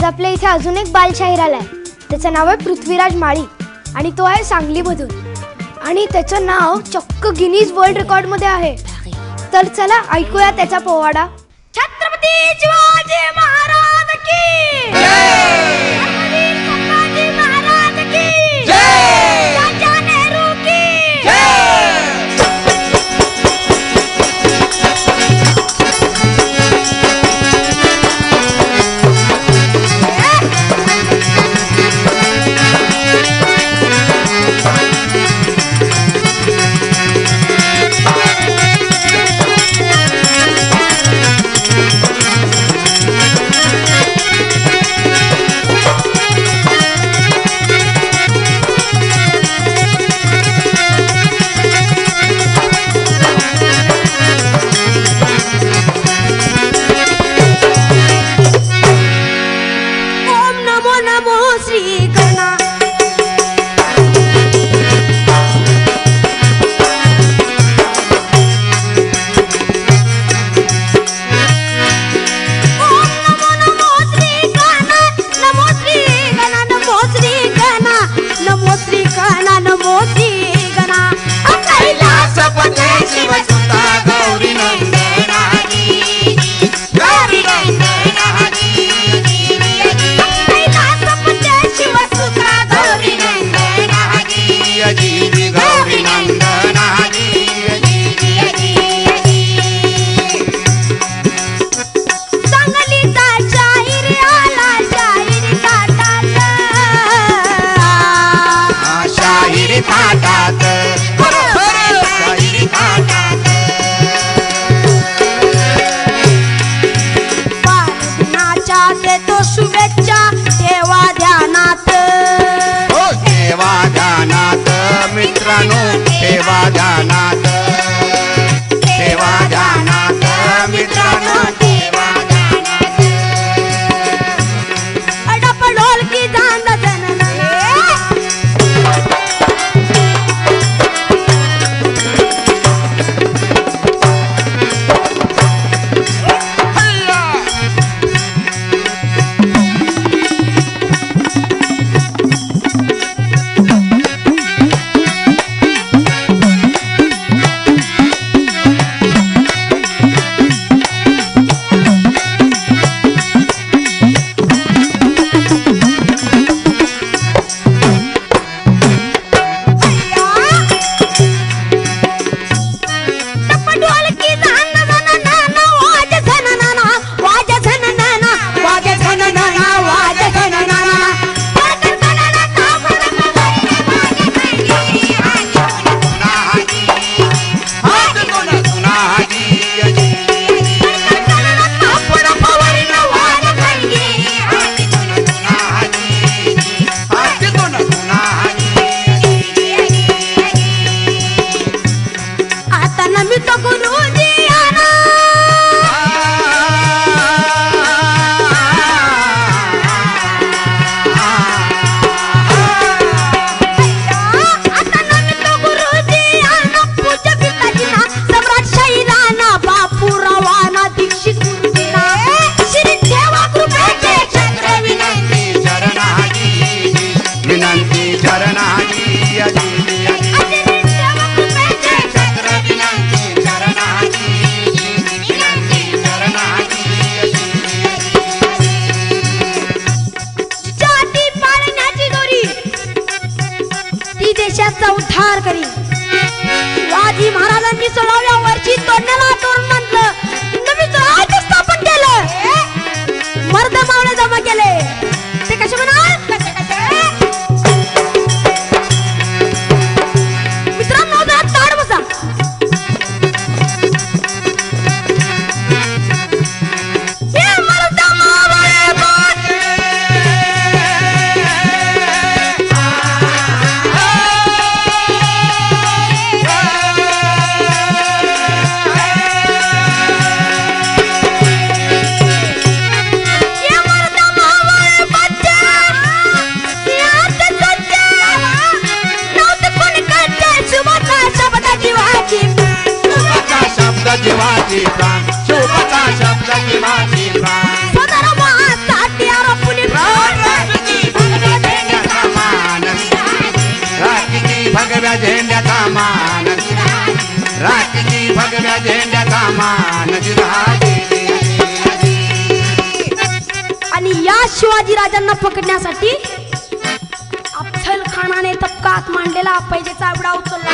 आपल्या इथे अजून एक बालशाहीर आलाय. त्याचं नाव आहे पृथ्वीराज माळी आणि तो आहे सांगलीमधून आणि त्याचं नाव चक्क गिनीज वर्ल्ड रेकॉर्ड मध्ये आहे. तर चला ऐकूया त्याचा पोवाडा. छत्रपती शिवाजी महाराज की जय, छत्रपती महाराज की जय, राजा नेहरू की जय. जीवाची प्राण, शोभता शब्द जीवाची प्राण. स्वधर्मासाठी आरोपुनी प्राण. किती भगव्या झेंड्याचा मान आणि या शिवाजी राजांना पकडण्यासाठी अफजल खानाने तबकात मांडलेला पैजेचा आवडा उचलला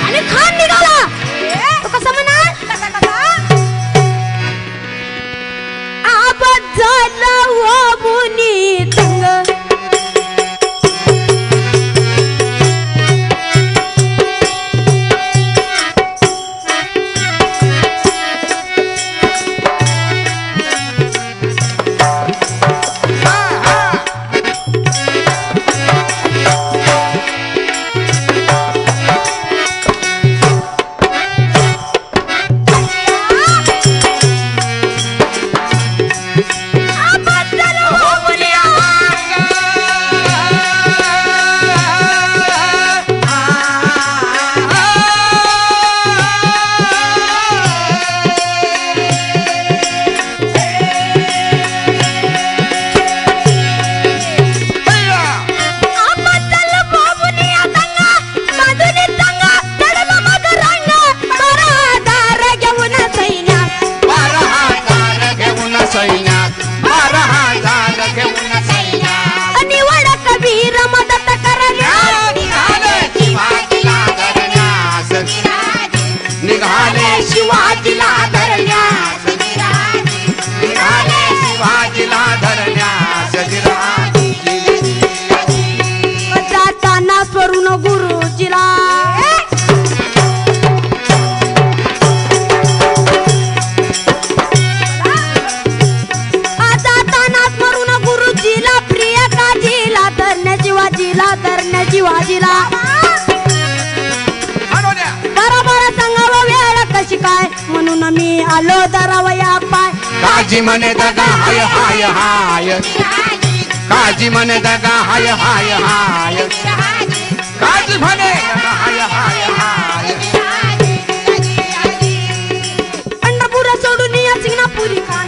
आणि खान निघाला. तो कसा म्हणाल? अफजल ओ मुनी तंग शिवाजीला बरोबर सांगावं वेळ कशी काय म्हणून मी आलो दरावया पाय. काजी म्हणे दगा हाय हाय हाय काजी म्हणे दगा हाय हाय हाय काजी म्हणे दगा हाय हाय हाय. पंढरपूर सोडून या सिंगणापुरी कान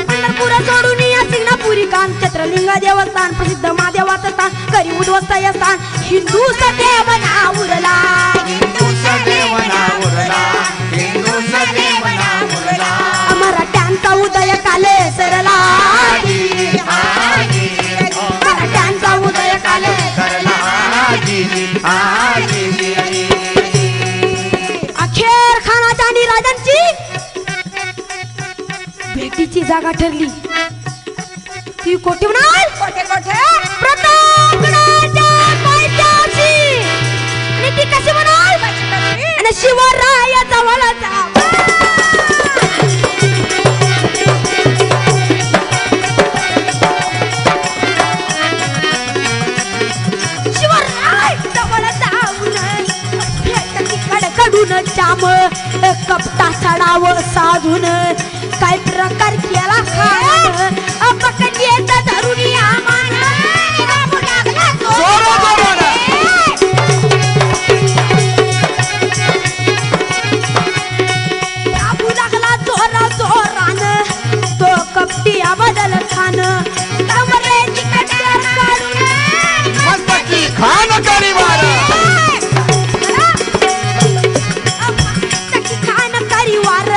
पंढरपूर सोडून या सिंगणापुरी कान चित्रलिंग देवस्थान प्रसिद्ध महादेवाचं स्थान करी उद्ध्वस्त या स्थान हिंदू सदैव नाव उरला मराठ्यांचा उदय काले सरला मराठ्यांचा उदय काले सरला. अखेर खानाच्या आणि राजांची भेटीची जागा ठरली. ती कोठे म्हणाल? कोठे कोठे? प्रतापगडाच्या पायथ्याशी. आणि ती कशी म्हणाल? आणि शिवराया जवळचा शिवराय जवळ जाऊन कडकडून जाम कपटा चढाव साधून काय प्रकार केला खान पकडीचा धरून आमान बाबू लागला जोरा जोरान तो कपटी बदल खान कमरेची कट्यार काढून मस्तकी खान करी वार मस्तकी खान करी वार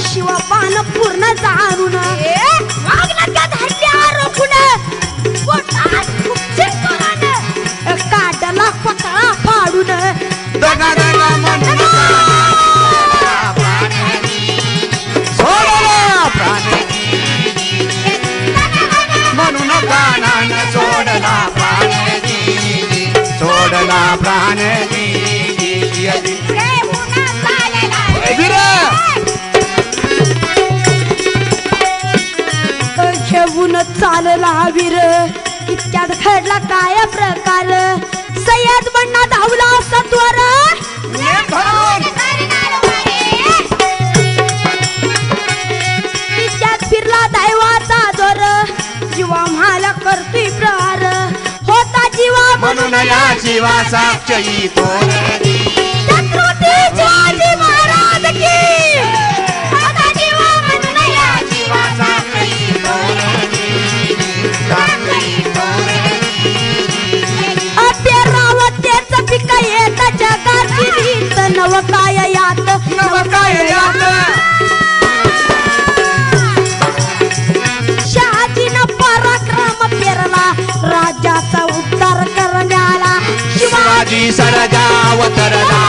शिवपान पूर्ण जाणून वागण्याच्या धरल्यावर रोखून पोटात खूपसे करून काढला पतळा फाडून दगा दगा म्हणून सोडला प्राण म्हणून प्राणान सोडला प्राण सोडला प्राण घेऊन चालला वीर इतक्यात घडला काय प्रकार सय्यद बन्ना धावला सत्वर इतक्यात फिरला दैवाचा जोर जीवा म्हाला करतोय प्रहार होता जीवा म्हणून या जीवा साक्षी तोरली छत्रपती शिवाजी महाराज की होता जीवा म्हणून या जीवा साक्षी तोरली साक्षी तोरली अप्या रावतेचा पिका येता जगाची नव काय यात नव काय यात शहाजीनं पराक्रम पेरला राज्याचा उद्धार करण्याला शिवाजी सरजा अवतरला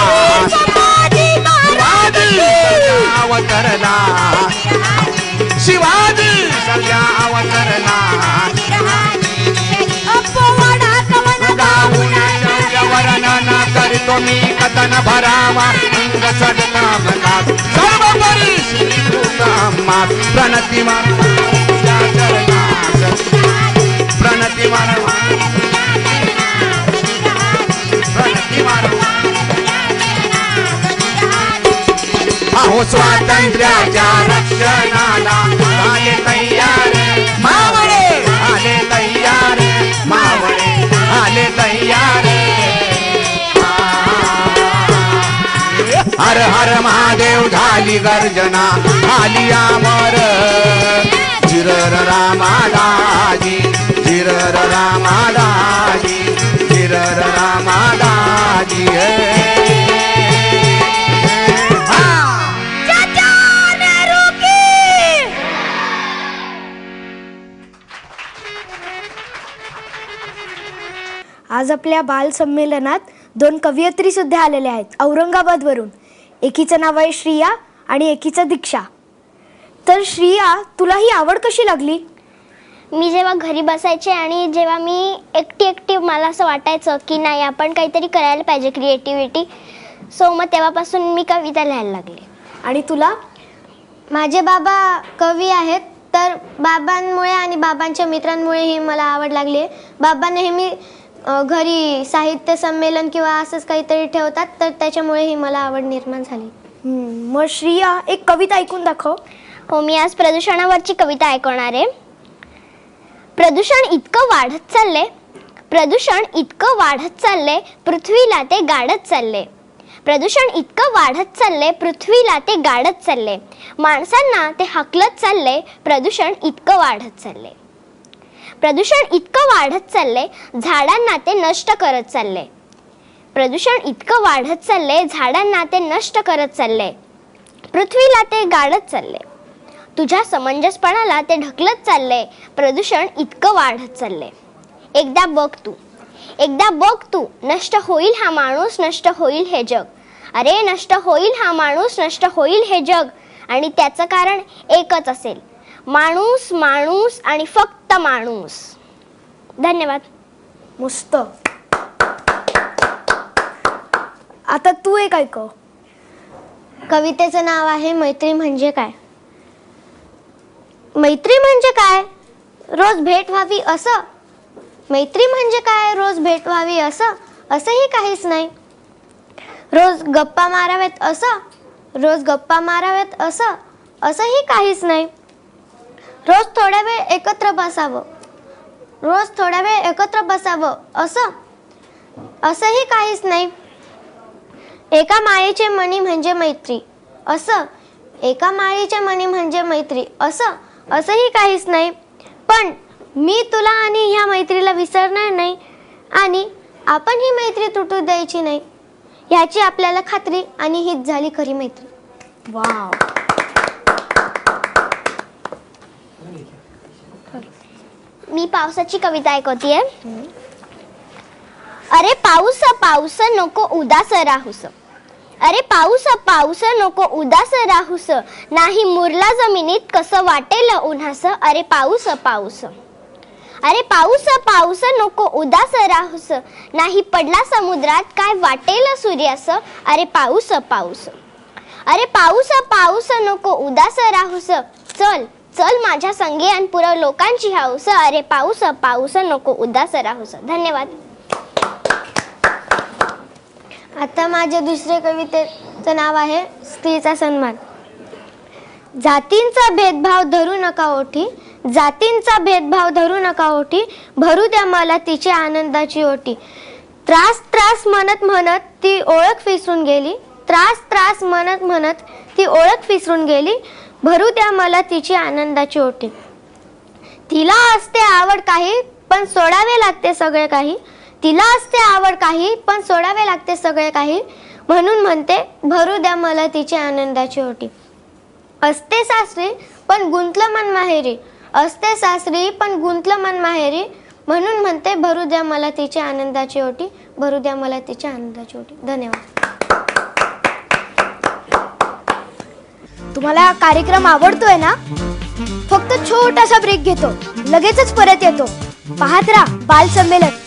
अवतरला शिवाजी सरजा अवतरला वर्णन करतो मी कथन भरावा अंग सडता मनात सर्वपरी श्री तुकाम्मा प्रणती मानवा प्रणती मानवा प्रणती मानवा अहो स्वातंत्र्याच्या रक्षणाला आले तयार मावळे आले तयार मावळे आले तयार हर हर महादेव झाली गर्जना आली अमर जिरर रामादाजी जिरर रामादाजी जिरर रामादाजी आज आपल्या बाल संमेलनात 2 कवयित्री सुद्धा आलेल्या आहेत औरंगाबाद वरून. एकीचं नाव आहे श्रिया आणि एकीचं दीक्षा. तर श्रिया, तुला ही आवड कशी लागली? मी जेव्हा घरी बसायचे आणि जेव्हा मी एकटी मला असं वाटायचं की नाही आपण काहीतरी करायला पाहिजे क्रिएटिव्हिटी, सो मग तेव्हापासून मी कविता लिहायला लागले. आणि तुला? माझे बाबा कवी आहेत, तर बाबांमुळे आणि बाबांच्या मित्रांमुळे ही मला आवड लागली आहे. बाबा नेहमी घरी साहित्य संमेलन किंवा असंच काहीतरी ठेवतात, तर त्याच्यामुळे ही मला आवड निर्माण झाली. मग श्रिया, एक कविता ऐकून दाखव. हो, मी आज प्रदूषणावरची कविता ऐकवणार आहे. प्रदूषण इतकं वाढत चालले, प्रदूषण इतकं वाढत चालले, पृथ्वीला ते गाडत चालले. प्रदूषण इतकं वाढत चालले, पृथ्वीला ते गाडत चालले. माणसांना ते हाकलत चालले, प्रदूषण इतकं वाढत चालले. प्रदूषण इतकं वाढत चालले, झाडांना ते नष्ट करत चालले. प्रदूषण इतकं वाढत चालले, झाडांना ते नष्ट करत चालले. पृथ्वीला ते गाडत चालले. तुझ्या समंजसपणाला ते ढकलत चालले. प्रदूषण इतकं वाढत चालले. एकदा बघ तू, एकदा बघ तू, नष्ट होईल हा माणूस, नष्ट होईल हे जग. अरे नष्ट होईल हा माणूस, नष्ट होईल हे जग. आणि त्याचं कारण एकच असेल, माणूस, माणूस आणि फक्त माणूस. धन्यवाद. मस्त. आता तू एक ऐकव. कवितेचं नाव आहे मैत्री म्हणजे काय. मैत्री म्हणजे काय, रोज भेट व्हावी असं. मैत्री म्हणजे काय, रोज भेट व्हावी असं. असंही काहीच नाही. रोज गप्पा माराव्यात असं, रोज गप्पा माराव्यात असं. असंही काहीच नाही. रोज थोड्या वेळ एकत्र बसावं, रोज थोड्या वेळ एकत्र बसावं असं. असंही काहीच नाही. एका माळेचे मणी म्हणजे मैत्री असं. एका माळेचे मणी म्हणजे मैत्री असं. असंही काहीच नाही. पण मी तुला आणि ह्या मैत्रीला विसरणार नाही आणि आपण ही मैत्री तुटू द्यायची नाही, ह्याची आपल्याला खात्री, आणि हीच झाली खरी मैत्री. वाव. मी पावसाची कविता ऐकवतीये. अरे पाऊस पाऊस नको उदास राहूस. अरे पाऊस पाऊस नको उदास राहूस. नाही मुरला जमिनीत कसं वाटेल उन्हास. अरे पाऊस पाऊस. अरे पाऊस पाऊस नको उदास राहूस. नाही पडला समुद्रात काय वाटेल सूर्यास. अरे पाऊस पाऊस. अरे पाऊस पाऊस नको उदास राहूस. चल चल माझ्या संगे आणि पुरव लोकांची हाऊस. अरे पाऊस पाऊस नको उदास राहूस. धन्यवाद. आता माझ्या दुसऱ्या कवितेचं नाव आहे स्त्रीचा सन्मान. जातींचा भेदभाव धरू नका ओठी, जातींचा भेदभाव धरू नका ओठी. भरू द्या मला तिची आनंदाची ओटी. त्रास त्रास म्हणत म्हणत ती ओळख विसरून गेली. त्रास त्रास म्हणत म्हणत ती ओळख विसरून गेली. भरू द्या मला तिची आनंदाची ओटी. तिला असते आवड काही पण सोडावे लागते सगळे काही. तिला असते आवड काही पण सोडावे लागते सगळे काही. म्हणून म्हणते भरू द्या मला तिची आनंदाची ओटी. असते सासरी पण गुंतलं मन माहेरी, असते सासरी पण गुंतलं मन माहेरी, म्हणून म्हणते भरू द्या मला तिची आनंदाची ओटी, भरू द्या मला तिची आनंदाची ओटी. धन्यवाद. तुम्हाला कार्यक्रम आवडतोय ना? फक्त छोटासा ब्रेक घेतो, लगेचच परत येतो. पाहत राहा बाल संमेलन.